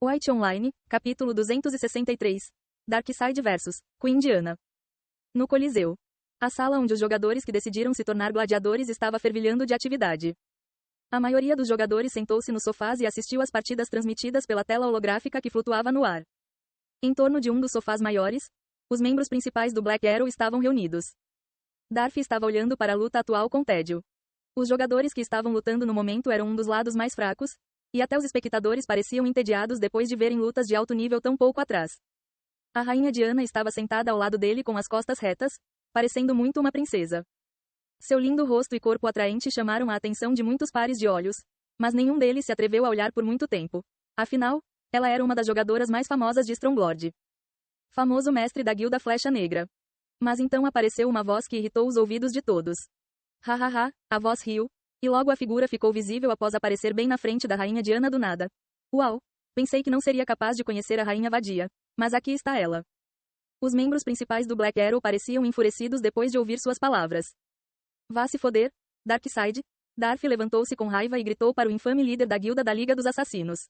White Online, capítulo 263. Darkseid vs. Queen Diana. No Coliseu. A sala onde os jogadores que decidiram se tornar gladiadores estava fervilhando de atividade. A maioria dos jogadores sentou-se nos sofás e assistiu às partidas transmitidas pela tela holográfica que flutuava no ar. Em torno de um dos sofás maiores, os membros principais do Black Arrow estavam reunidos. Darcy estava olhando para a luta atual com tédio. Os jogadores que estavam lutando no momento eram um dos lados mais fracos, e até os espectadores pareciam entediados depois de verem lutas de alto nível tão pouco atrás. A rainha Diana estava sentada ao lado dele com as costas retas, parecendo muito uma princesa. Seu lindo rosto e corpo atraente chamaram a atenção de muitos pares de olhos, mas nenhum deles se atreveu a olhar por muito tempo. Afinal, ela era uma das jogadoras mais famosas de Stronglord. Famoso mestre da Guilda Flecha Negra. Mas então apareceu uma voz que irritou os ouvidos de todos. Hahaha, a voz riu, e logo a figura ficou visível após aparecer bem na frente da rainha Diana do nada. Uau! Pensei que não seria capaz de conhecer a rainha vadia. Mas aqui está ela. Os membros principais do Black Arrow pareciam enfurecidos depois de ouvir suas palavras. Vá se foder, Darkseid. Darcy levantou-se com raiva e gritou para o infame líder da guilda da Liga dos Assassinos.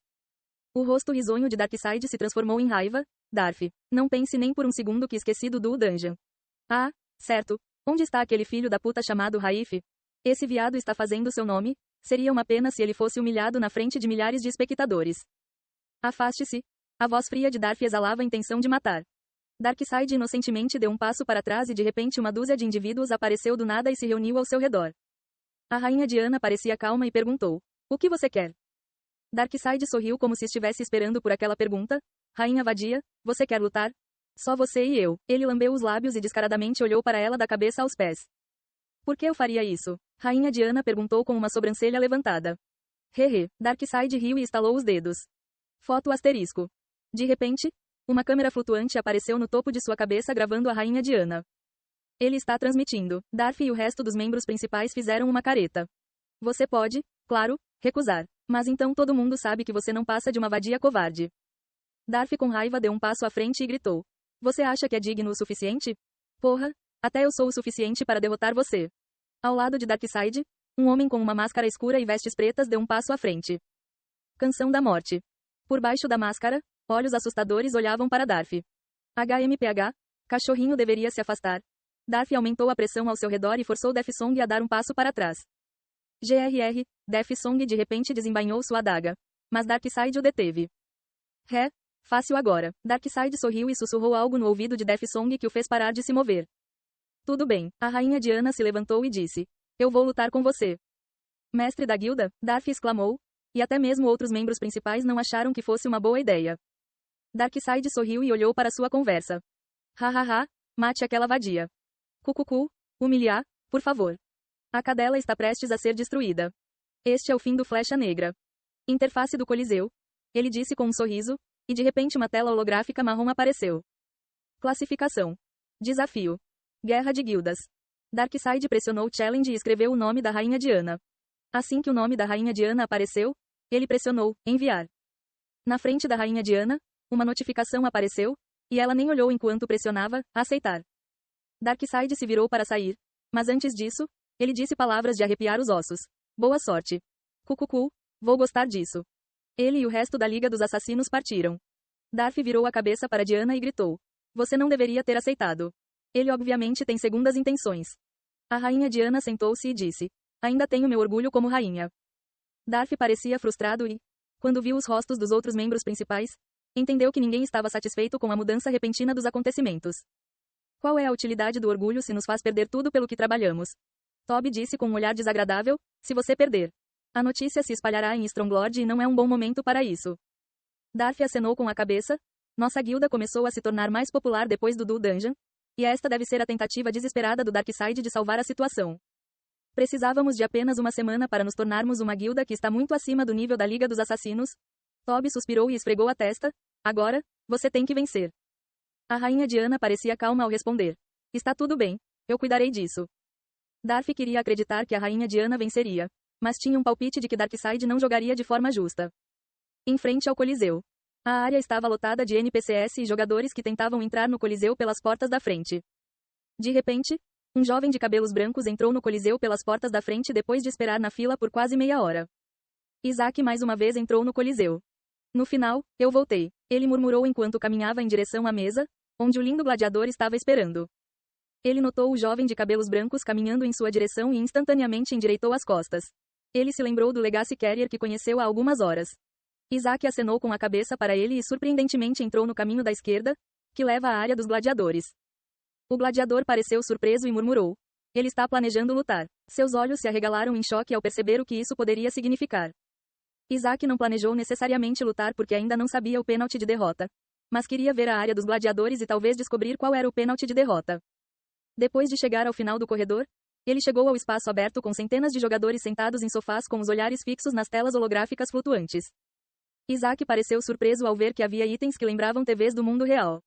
O rosto risonho de Darkseid se transformou em raiva. Darcy, não pense nem por um segundo que esqueci do Dungeon. Ah, certo. Onde está aquele filho da puta chamado Raif? Esse viado está fazendo seu nome. Seria uma pena se ele fosse humilhado na frente de milhares de espectadores. Afaste-se. A voz fria de Darcy exalava a intenção de matar. Darkseid inocentemente deu um passo para trás e de repente uma dúzia de indivíduos apareceu do nada e se reuniu ao seu redor. A rainha Diana parecia calma e perguntou: o que você quer? Darkseid sorriu como se estivesse esperando por aquela pergunta. Rainha vadia, você quer lutar? Só você e eu. Ele lambeu os lábios e descaradamente olhou para ela da cabeça aos pés. Por que eu faria isso? Rainha Diana perguntou com uma sobrancelha levantada. Hehe, Darkseid riu e estalou os dedos. Foto asterisco. De repente, uma câmera flutuante apareceu no topo de sua cabeça gravando a rainha Diana. Ele está transmitindo. Darcy e o resto dos membros principais fizeram uma careta. Você pode, claro, recusar. Mas então todo mundo sabe que você não passa de uma vadia covarde. Darcy com raiva deu um passo à frente e gritou. Você acha que é digno o suficiente? Porra, até eu sou o suficiente para derrotar você. Ao lado de Darkseid, um homem com uma máscara escura e vestes pretas deu um passo à frente. Canção da morte. Por baixo da máscara, olhos assustadores olhavam para Darcy. HMPH, cachorrinho deveria se afastar. Darcy aumentou a pressão ao seu redor e forçou Deathsong a dar um passo para trás. GRR, Deathsong de repente desembainhou sua adaga. Mas Darkseid o deteve. Fácil agora. Darkseid sorriu e sussurrou algo no ouvido de Deathsong que o fez parar de se mover. Tudo bem. A rainha Diana se levantou e disse. Eu vou lutar com você. Mestre da guilda? Darcy exclamou. E até mesmo outros membros principais não acharam que fosse uma boa ideia. Darkseid sorriu e olhou para sua conversa. Hahaha, mate aquela vadia. Cucucu, humilhar, por favor. A cadela está prestes a ser destruída. Este é o fim do Flecha Negra. Interface do Coliseu. Ele disse com um sorriso, e de repente uma tela holográfica marrom apareceu. Classificação. Desafio. Guerra de guildas. Darkseid pressionou Challenge e escreveu o nome da rainha Diana. Assim que o nome da rainha Diana apareceu, ele pressionou enviar. Na frente da rainha Diana, uma notificação apareceu, e ela nem olhou enquanto pressionava aceitar. Darkseid se virou para sair, mas antes disso, ele disse palavras de arrepiar os ossos. Boa sorte. Cucucu, vou gostar disso. Ele e o resto da Liga dos Assassinos partiram. Darcy virou a cabeça para Diana e gritou. Você não deveria ter aceitado. Ele obviamente tem segundas intenções. A rainha Diana sentou-se e disse. Ainda tenho meu orgulho como rainha. Darcy parecia frustrado e, quando viu os rostos dos outros membros principais, entendeu que ninguém estava satisfeito com a mudança repentina dos acontecimentos. Qual é a utilidade do orgulho se nos faz perder tudo pelo que trabalhamos? Toby disse com um olhar desagradável, se você perder. A notícia se espalhará em Stronglord e não é um bom momento para isso. Darcy acenou com a cabeça. Nossa guilda começou a se tornar mais popular depois do Dungeon, e esta deve ser a tentativa desesperada do Darkseid de salvar a situação. Precisávamos de apenas uma semana para nos tornarmos uma guilda que está muito acima do nível da Liga dos Assassinos. Toby suspirou e esfregou a testa. Agora, você tem que vencer. A rainha Diana parecia calma ao responder. Está tudo bem, eu cuidarei disso. Darcy queria acreditar que a rainha Diana venceria, mas tinha um palpite de que Darkseid não jogaria de forma justa. Em frente ao Coliseu. A área estava lotada de NPCs e jogadores que tentavam entrar no Coliseu pelas portas da frente. De repente, um jovem de cabelos brancos entrou no Coliseu pelas portas da frente depois de esperar na fila por quase meia hora. Isaac mais uma vez entrou no Coliseu. No final, eu voltei. Ele murmurou enquanto caminhava em direção à mesa, onde o lindo gladiador estava esperando. Ele notou o jovem de cabelos brancos caminhando em sua direção e instantaneamente endireitou as costas. Ele se lembrou do Legacy Carrier que conheceu há algumas horas. Isaac acenou com a cabeça para ele e surpreendentemente entrou no caminho da esquerda, que leva à área dos gladiadores. O gladiador pareceu surpreso e murmurou. Ele está planejando lutar. Seus olhos se arregalaram em choque ao perceber o que isso poderia significar. Isaac não planejou necessariamente lutar porque ainda não sabia o pênalti de derrota. Mas queria ver a área dos gladiadores e talvez descobrir qual era o pênalti de derrota. Depois de chegar ao final do corredor, ele chegou ao espaço aberto com centenas de jogadores sentados em sofás com os olhares fixos nas telas holográficas flutuantes. Isaac pareceu surpreso ao ver que havia itens que lembravam TVs do mundo real.